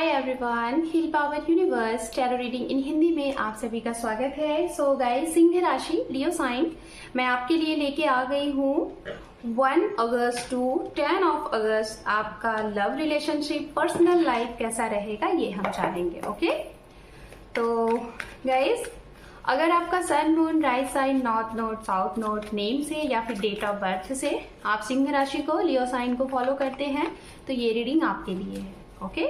Hi everyone, heal power universe tarot reading in Hindi में आप सभी का स्वागत है। सो गाइस, सिंह राशि लियो साइन मैं आपके लिए लेके आ गई हूँ 1 अगस्त टू 10 ऑफ अगस्त। आपका लव रिलेशनशिप, पर्सनल लाइफ कैसा रहेगा ये हम जानेंगे। ओके, तो गाइस, अगर आपका sun, moon, right sign, north node, south node name से या फिर डेट ऑफ बर्थ से आप सिंह राशि को, लियो साइन को फॉलो करते हैं तो ये रीडिंग आपके लिए है। ओके,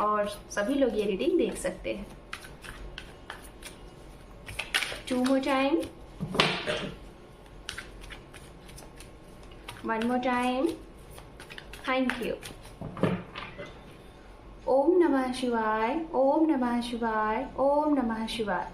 और सभी लोग ये रीडिंग देख सकते हैं। 2 more time, 1 more time, thank you. ओम नमः शिवाय, ओम नमः शिवाय, ओम नमः शिवाय।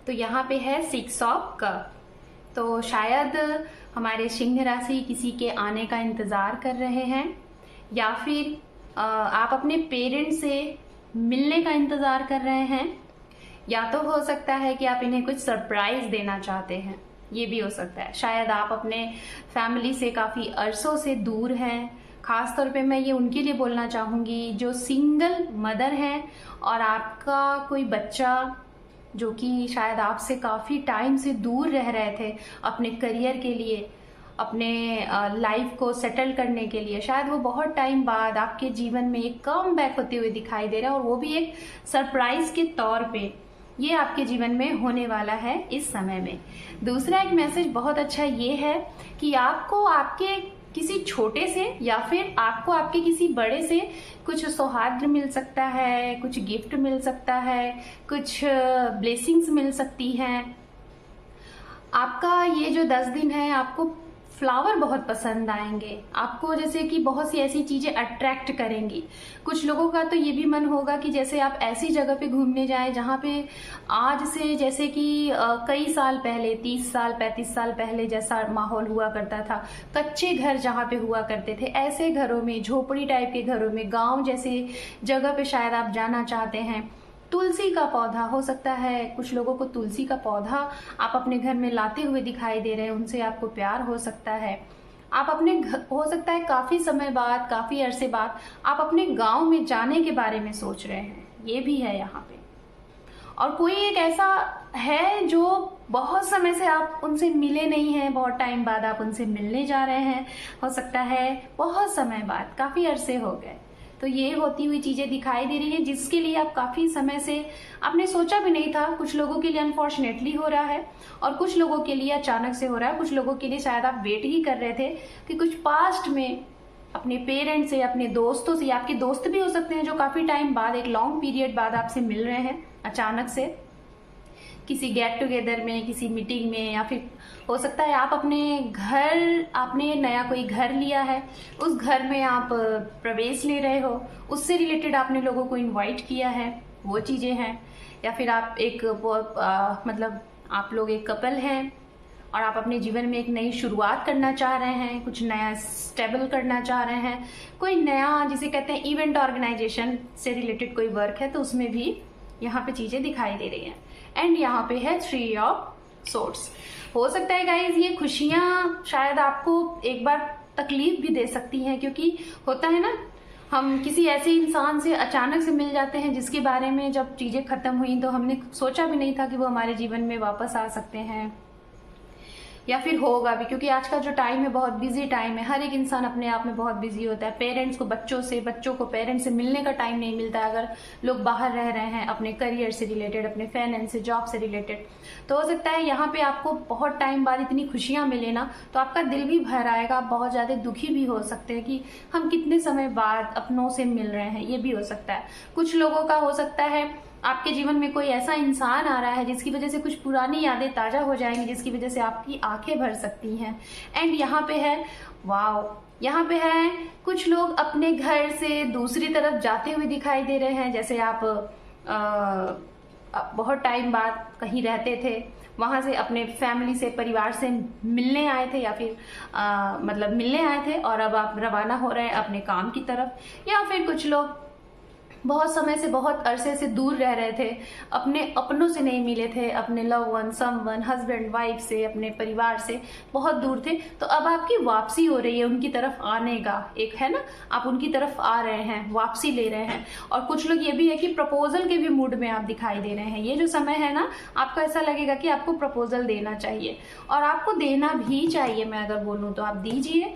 तो यहाँ पे है 6 ऑफ कप। तो शायद हमारे सिंह राशि किसी के आने का इंतजार कर रहे हैं, या फिर आप अपने पेरेंट्स से मिलने का इंतजार कर रहे हैं, या तो हो सकता है कि आप इन्हें कुछ सरप्राइज देना चाहते हैं। ये भी हो सकता है। शायद आप अपने फैमिली से काफी अरसों से दूर हैं। खास तौर पे मैं ये उनके लिए बोलना चाहूंगी जो सिंगल मदर हैं और आपका कोई बच्चा जो कि शायद आपसे काफी टाइम से दूर रह रहे थे अपने करियर के लिए, अपने लाइफ को सेटल करने के लिए। शायद वो बहुत टाइम बाद आपके जीवन में एक कम बैक होते हुए दिखाई दे रहा है, और वो भी एक सरप्राइज के तौर पे ये आपके जीवन में होने वाला है इस समय में। दूसरा एक मैसेज बहुत अच्छा ये है कि आपको आपके किसी छोटे से या फिर आपको आपके किसी बड़े से कुछ सौहार्द मिल सकता है, कुछ गिफ्ट मिल सकता है, कुछ ब्लेसिंग्स मिल सकती हैं। आपका ये जो 10 दिन है, आपको फ्लावर बहुत पसंद आएंगे। आपको जैसे कि बहुत सी ऐसी चीजें अट्रैक्ट करेंगी। कुछ लोगों का तो ये भी मन होगा कि जैसे आप ऐसी जगह पे घूमने जाएं जहाँ पे आज से जैसे कि कई साल पहले, 30 साल 35 साल पहले जैसा माहौल हुआ करता था, कच्चे घर जहाँ पे हुआ करते थे, ऐसे घरों में, झोपड़ी टाइप के घरों में, गाँव जैसे जगह पे शायद आप जाना चाहते हैं। तुलसी का पौधा हो सकता है, कुछ लोगों को तुलसी का पौधा आप अपने घर में लाते हुए दिखाई दे रहे हैं, उनसे आपको प्यार हो सकता है। आप अपने हो सकता है काफी समय बाद, काफी अरसे बाद आप अपने गांव में जाने के बारे में सोच रहे हैं, ये भी है यहाँ पे। और कोई एक ऐसा है जो बहुत समय से आप उनसे मिले नहीं हैं, बहुत टाइम बाद आप उनसे मिलने जा रहे हैं, हो सकता है बहुत समय बाद, काफी अरसे हो गए। तो ये होती हुई चीजें दिखाई दे रही है जिसके लिए आप काफी समय से आपने सोचा भी नहीं था। कुछ लोगों के लिए अनफॉर्चुनेटली हो रहा है और कुछ लोगों के लिए अचानक से हो रहा है। कुछ लोगों के लिए शायद आप वेट ही कर रहे थे कि कुछ पास्ट में अपने पेरेंट्स से, अपने दोस्तों से, या आपके दोस्त भी हो सकते हैं जो काफी टाइम बाद, एक लॉन्ग पीरियड बाद आपसे मिल रहे हैं अचानक से, किसी गेट टुगेदर में, किसी मीटिंग में, या फिर हो सकता है आप अपने घर, आपने नया कोई घर लिया है, उस घर में आप प्रवेश ले रहे हो, उससे रिलेटेड आपने लोगों को इनवाइट किया है, वो चीजें हैं। या फिर आप एक मतलब आप लोग एक कपल हैं और आप अपने जीवन में एक नई शुरुआत करना चाह रहे हैं, कुछ नया स्टेबल करना चाह रहे हैं, कोई नया जिसे कहते हैं इवेंट ऑर्गेनाइजेशन से रिलेटेड कोई वर्क है, तो उसमें भी यहाँ पे चीजें दिखाई दे रही हैं। एंड यहाँ पे है 3 ऑफ सोर्ड्स। हो सकता है गाइज ये खुशियां शायद आपको एक बार तकलीफ भी दे सकती हैं, क्योंकि होता है ना, हम किसी ऐसे इंसान से अचानक से मिल जाते हैं जिसके बारे में जब चीजें खत्म हुई तो हमने सोचा भी नहीं था कि वो हमारे जीवन में वापस आ सकते हैं, या फिर होगा भी। क्योंकि आज का जो टाइम है बहुत बिजी टाइम है, हर एक इंसान अपने आप में बहुत बिजी होता है। पेरेंट्स को बच्चों से, बच्चों को पेरेंट्स से मिलने का टाइम नहीं मिलता है अगर लोग बाहर रह रहे हैं, अपने करियर से रिलेटेड, अपने फाइनेंस से, जॉब से रिलेटेड। तो हो सकता है यहाँ पे आपको बहुत टाइम बाद इतनी खुशियां मिले ना, तो आपका दिल भी भर आएगा, आप बहुत ज्यादा दुखी भी हो सकते हैं कि हम कितने समय बाद अपनों से मिल रहे हैं, ये भी हो सकता है। कुछ लोगों का हो सकता है आपके जीवन में कोई ऐसा इंसान आ रहा है जिसकी वजह से कुछ पुरानी यादें ताजा हो जाएंगी, जिसकी वजह से आपकी आंखें भर सकती हैं। एंड यहाँ पे है, वाओ, यहाँ पे है कुछ लोग अपने घर से दूसरी तरफ जाते हुए दिखाई दे रहे हैं। जैसे आप बहुत टाइम बाद कहीं रहते थे, वहां से अपने फैमिली से, परिवार से मिलने आए थे, या फिर मतलब मिलने आए थे और अब आप रवाना हो रहे हैं अपने काम की तरफ। या फिर कुछ लोग बहुत समय से, बहुत अरसे से दूर रह रहे थे, अपने अपनों से नहीं मिले थे, अपने लव वन, सम वन, हस्बैंड वाइफ से, अपने परिवार से बहुत दूर थे, तो अब आपकी वापसी हो रही है उनकी तरफ आने का, एक है ना, आप उनकी तरफ आ रहे हैं, वापसी ले रहे हैं। और कुछ लोग ये भी है कि प्रपोजल के भी मूड में आप दिखाई दे रहे हैं। ये जो समय है ना, आपको ऐसा लगेगा कि आपको प्रपोजल देना चाहिए, और आपको देना भी चाहिए। मैं अगर बोलूँ तो आप दीजिए,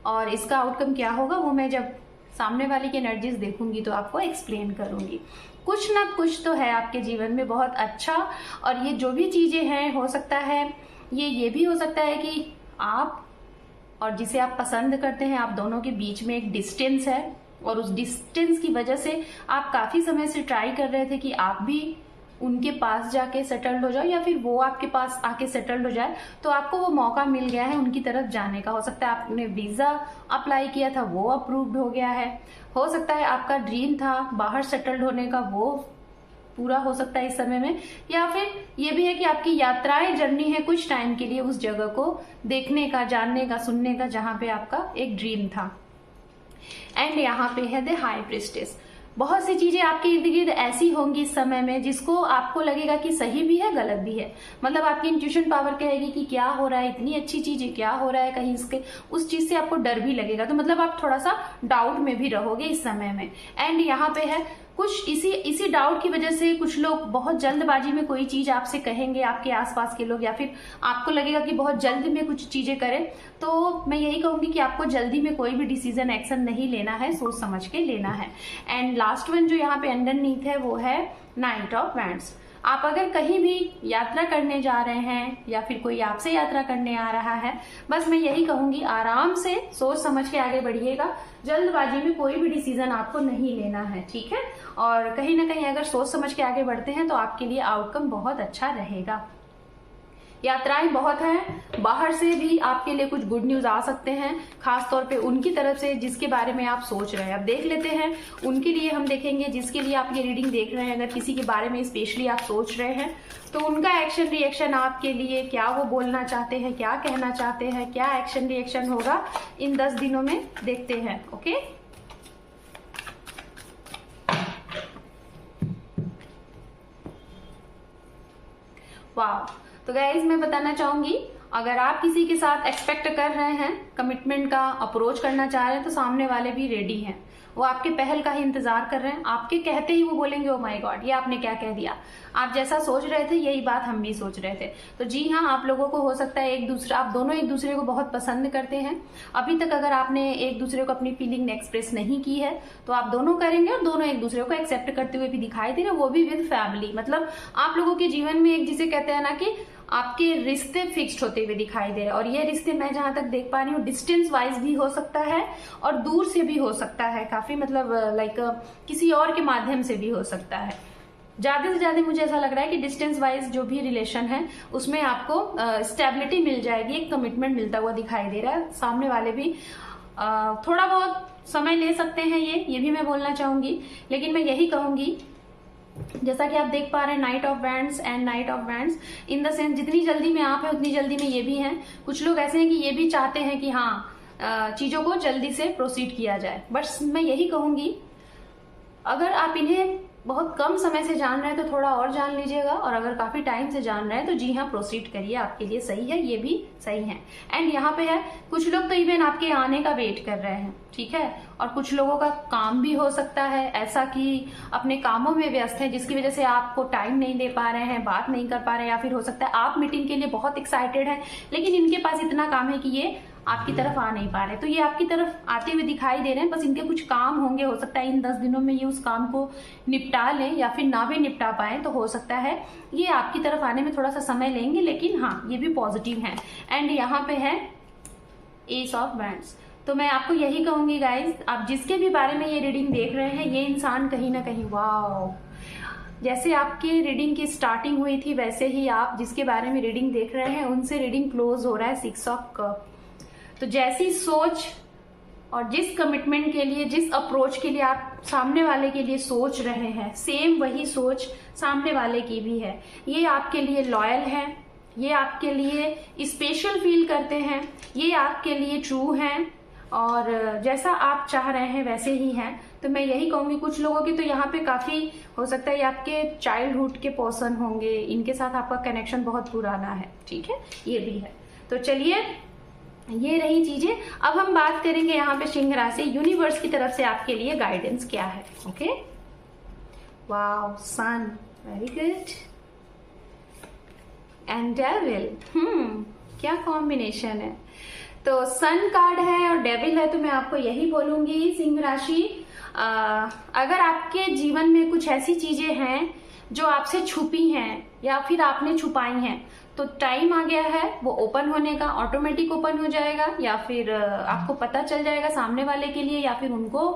और इसका आउटकम क्या होगा वो मैं जब सामने वाले की एनर्जीज देखूंगी तो आपको एक्सप्लेन करूंगी। कुछ ना कुछ तो है आपके जीवन में बहुत अच्छा, और ये जो भी चीजें हैं, हो सकता है ये भी हो सकता है कि आप और जिसे आप पसंद करते हैं, आप दोनों के बीच में एक डिस्टेंस है, और उस डिस्टेंस की वजह से आप काफी समय से ट्राई कर रहे थे कि आप भी उनके पास जाके सेटल्ड हो जाओ, या फिर वो आपके पास आके सेटल्ड हो जाए, तो आपको वो मौका मिल गया है उनकी तरफ जाने का। हो सकता है आपने वीजा अप्लाई किया था, वो अप्रूव्ड हो गया है। हो सकता है आपका ड्रीम था बाहर सेटल्ड होने का, वो पूरा हो सकता है इस समय में। या फिर ये भी है कि आपकी यात्राएं, जर्नी है कुछ टाइम के लिए उस जगह को देखने का, जानने का, सुनने का, जहां पे आपका एक ड्रीम था। एंड यहाँ पे है द हाई प्रीस्टेस। बहुत सी चीजें आपके इर्द गिर्द ऐसी होंगी इस समय में जिसको आपको लगेगा कि सही भी है, गलत भी है। मतलब आपकी इंट्यूशन पावर कहेगी कि क्या हो रहा है, इतनी अच्छी चीज है, क्या हो रहा है, कहीं इसके उस चीज से आपको डर भी लगेगा। तो मतलब आप थोड़ा सा डाउट में भी रहोगे इस समय में। एंड यहाँ पे है कुछ इसी डाउट की वजह से कुछ लोग बहुत जल्दबाजी में कोई चीज आपसे कहेंगे, आपके आसपास के लोग, या फिर आपको लगेगा कि बहुत जल्द में कुछ चीजें करें। तो मैं यही कहूंगी कि आपको जल्दी में कोई भी डिसीजन, एक्शन नहीं लेना है, सोच समझ के लेना है। एंड लास्ट वन जो यहाँ पे अंडरनीथ है वो है नाइट ऑफ वैंड्स। आप अगर कहीं भी यात्रा करने जा रहे हैं, या फिर कोई आपसे यात्रा करने आ रहा है, बस मैं यही कहूंगी आराम से सोच समझ के आगे बढ़िएगा। जल्दबाजी में कोई भी डिसीजन आपको नहीं लेना है, ठीक है। और कहीं ना कहीं अगर सोच समझ के आगे बढ़ते हैं तो आपके लिए आउटकम बहुत अच्छा रहेगा। यात्राएं बहुत हैं, बाहर से भी आपके लिए कुछ गुड न्यूज आ सकते हैं, खास तौर पे उनकी तरफ से जिसके बारे में आप सोच रहे हैं। अब देख लेते हैं उनके लिए, हम देखेंगे जिसके लिए आप ये रीडिंग देख रहे हैं। अगर किसी के बारे में स्पेशली आप सोच रहे हैं तो उनका एक्शन रिएक्शन आपके लिए क्या, वो बोलना चाहते हैं, क्या कहना चाहते हैं, क्या एक्शन रिएक्शन होगा इन 10 दिनों में, देखते हैं। ओके, वाह। तो गाइज मैं बताना चाहूंगी, अगर आप किसी के साथ एक्सपेक्ट कर रहे हैं, कमिटमेंट का अप्रोच करना चाह रहे हैं, तो सामने वाले भी रेडी हैं। वो आपके पहल का ही इंतजार कर रहे हैं। आपके कहते ही वो बोलेंगे ओ माय गॉड, ये आपने क्या कह दिया, आप जैसा सोच रहे थे यही बात हम भी सोच रहे थे। तो जी हाँ, आप लोगों को हो सकता है आप दोनों एक दूसरे को बहुत पसंद करते हैं। अभी तक अगर आपने एक दूसरे को अपनी फीलिंग एक्सप्रेस नहीं की है तो आप दोनों करेंगे, और दोनों एक दूसरे को एक्सेप्ट करते हुए भी दिखाई दे रहे, वो भी विद फैमिली। मतलब आप लोगों के जीवन में एक, जिसे कहते हैं ना कि आपके रिश्ते फिक्स्ड होते हुए दिखाई दे रहे हैं। और ये रिश्ते मैं जहां तक देख पा रही हूँ, डिस्टेंस वाइज भी हो सकता है और दूर से भी हो सकता है, काफी मतलब लाइक किसी और के माध्यम से भी हो सकता है। ज्यादा से ज्यादा मुझे ऐसा लग रहा है कि डिस्टेंस वाइज जो भी रिलेशन है उसमें आपको स्टेबिलिटी मिल जाएगी, एक कमिटमेंट मिलता हुआ दिखाई दे रहा है। सामने वाले भी थोड़ा बहुत समय ले सकते हैं, ये भी मैं बोलना चाहूंगी। लेकिन मैं यही कहूंगी, जैसा कि आप देख पा रहे हैं, night of wands and night of wands in the sense, जितनी जल्दी में आप है उतनी जल्दी में ये भी हैं। कुछ लोग ऐसे हैं कि ये भी चाहते हैं कि हाँ चीजों को जल्दी से प्रोसीड किया जाए। बट मैं यही कहूंगी, अगर आप इन्हें बहुत कम समय से जान रहे हैं तो थोड़ा और जान लीजिएगा, और अगर काफी टाइम से जान रहे हैं तो जी हाँ प्रोसीड करिए, आपके लिए सही है, ये भी सही है। एंड यहाँ पे है कुछ लोग तो इवन आपके आने का वेट कर रहे हैं, ठीक है। और कुछ लोगों का काम भी हो सकता है ऐसा कि अपने कामों में व्यस्त है, जिसकी वजह से आपको टाइम नहीं दे पा रहे हैं, बात नहीं कर पा रहे हैं। या फिर हो सकता है आप मीटिंग के लिए बहुत एक्साइटेड हैं, लेकिन इनके पास इतना काम है कि ये आपकी तरफ आ नहीं पा रहे। तो ये आपकी तरफ आते हुए दिखाई दे रहे हैं, बस इनके कुछ काम होंगे। हो सकता है इन 10 दिनों में ये उस काम को निपटा लें, या फिर ना भी निपटा पाए तो हो सकता है ये आपकी तरफ आने में थोड़ा सा समय लेंगे, लेकिन हाँ ये भी पॉजिटिव है। एंड यहाँ पे है एस ऑफ वैंड्स। तो मैं आपको यही कहूंगी गाइज, आप जिसके भी बारे में ये रीडिंग देख रहे हैं, ये इंसान कहीं ना कहीं, वाओ, जैसे आपकी रीडिंग की स्टार्टिंग हुई थी वैसे ही आप जिसके बारे में रीडिंग देख रहे हैं उनसे रीडिंग क्लोज हो रहा है 6 ऑफ कप। तो जैसी सोच और जिस कमिटमेंट के लिए, जिस अप्रोच के लिए आप सामने वाले के लिए सोच रहे हैं, सेम वही सोच सामने वाले की भी है। ये आपके लिए लॉयल है, ये आपके लिए स्पेशल फील करते हैं, ये आपके लिए ट्रू हैं, और जैसा आप चाह रहे हैं वैसे ही हैं। तो मैं यही कहूंगी, कुछ लोगों की तो यहाँ पे काफी हो सकता है ये आपके चाइल्डहुड के पर्सन होंगे, इनके साथ आपका कनेक्शन बहुत पुराना है, ठीक है, ये भी है। तो चलिए, ये रही चीजें। अब हम बात करेंगे यहाँ पे सिंह राशि, यूनिवर्स की तरफ से आपके लिए गाइडेंस क्या है। Okay, wow, sun, very good, and devil, क्या कॉम्बिनेशन है। तो सन कार्ड है और डेविल है, तो मैं आपको यही बोलूंगी सिंह राशि, अगर आपके जीवन में कुछ ऐसी चीजें हैं जो आपसे छुपी हैं या फिर आपने छुपाई हैं, तो टाइम आ गया है वो ओपन होने का, ऑटोमेटिक ओपन हो जाएगा, या फिर आपको पता चल जाएगा सामने वाले के लिए या फिर उनको।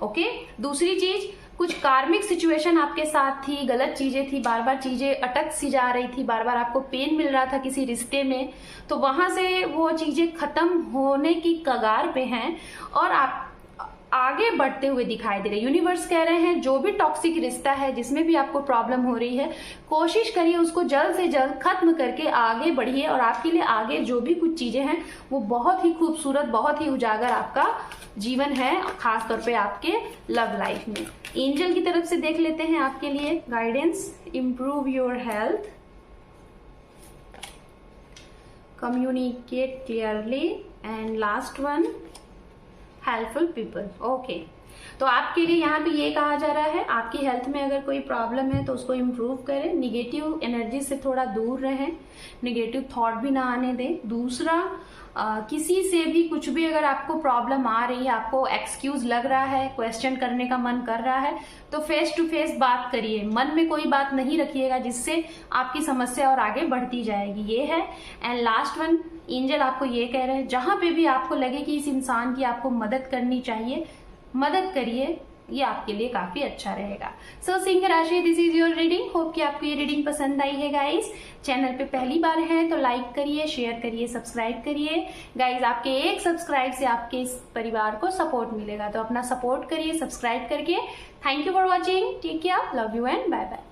ओके, दूसरी चीज, कुछ कार्मिक सिचुएशन आपके साथ थी, गलत चीजें थी, बार बार चीजें अटक सी जा रही थी, बार बार आपको पेन मिल रहा था किसी रिश्ते में, तो वहां से वो चीजें खत्म होने की कगार पे हैं और आप आगे बढ़ते हुए दिखाई दे रहे। यूनिवर्स कह रहे हैं जो भी टॉक्सिक रिश्ता है, जिसमें भी आपको प्रॉब्लम हो रही है, कोशिश करिए उसको जल्द से जल्द खत्म करके आगे बढ़िए, और आपके लिए आगे जो भी कुछ चीजें हैं वो बहुत ही खूबसूरत, बहुत ही उजागर आपका जीवन है, खासतौर पे आपके लव लाइफ में। एंजल की तरफ से देख लेते हैं आपके लिए guidance. Improve your health, communicate clearly, and last one, helpful people. Okay, तो आपके लिए यहाँ पे ये कहा जा रहा है, आपकी हेल्थ में अगर कोई प्रॉब्लम है तो उसको इम्प्रूव करें, निगेटिव एनर्जी से थोड़ा दूर रहें, निगेटिव थॉट भी ना आने दें। दूसरा, किसी से भी कुछ भी अगर आपको प्रॉब्लम आ रही है, आपको एक्सक्यूज लग रहा है, क्वेश्चन करने का मन कर रहा है, तो फेस टू फेस बात करिए, मन में कोई बात नहीं रखिएगा जिससे आपकी समस्या और आगे बढ़ती जाएगी, ये है। एंड लास्ट वन, एंजल आपको ये कह रहे हैं जहां पे भी आपको लगे कि इस इंसान की आपको मदद करनी चाहिए, मदद करिए, ये आपके लिए काफी अच्छा रहेगा। सो सिंह राशि, this is your reading. Hope कि आपको ये रीडिंग पसंद आई है गाइस। चैनल पे पहली बार है तो लाइक करिए, शेयर करिए, सब्सक्राइब करिए गाइस। आपके एक सब्सक्राइब से आपके इस परिवार को सपोर्ट मिलेगा, तो अपना सपोर्ट करिए सब्सक्राइब करके। Thank you for watching, take care, love you and bye bye.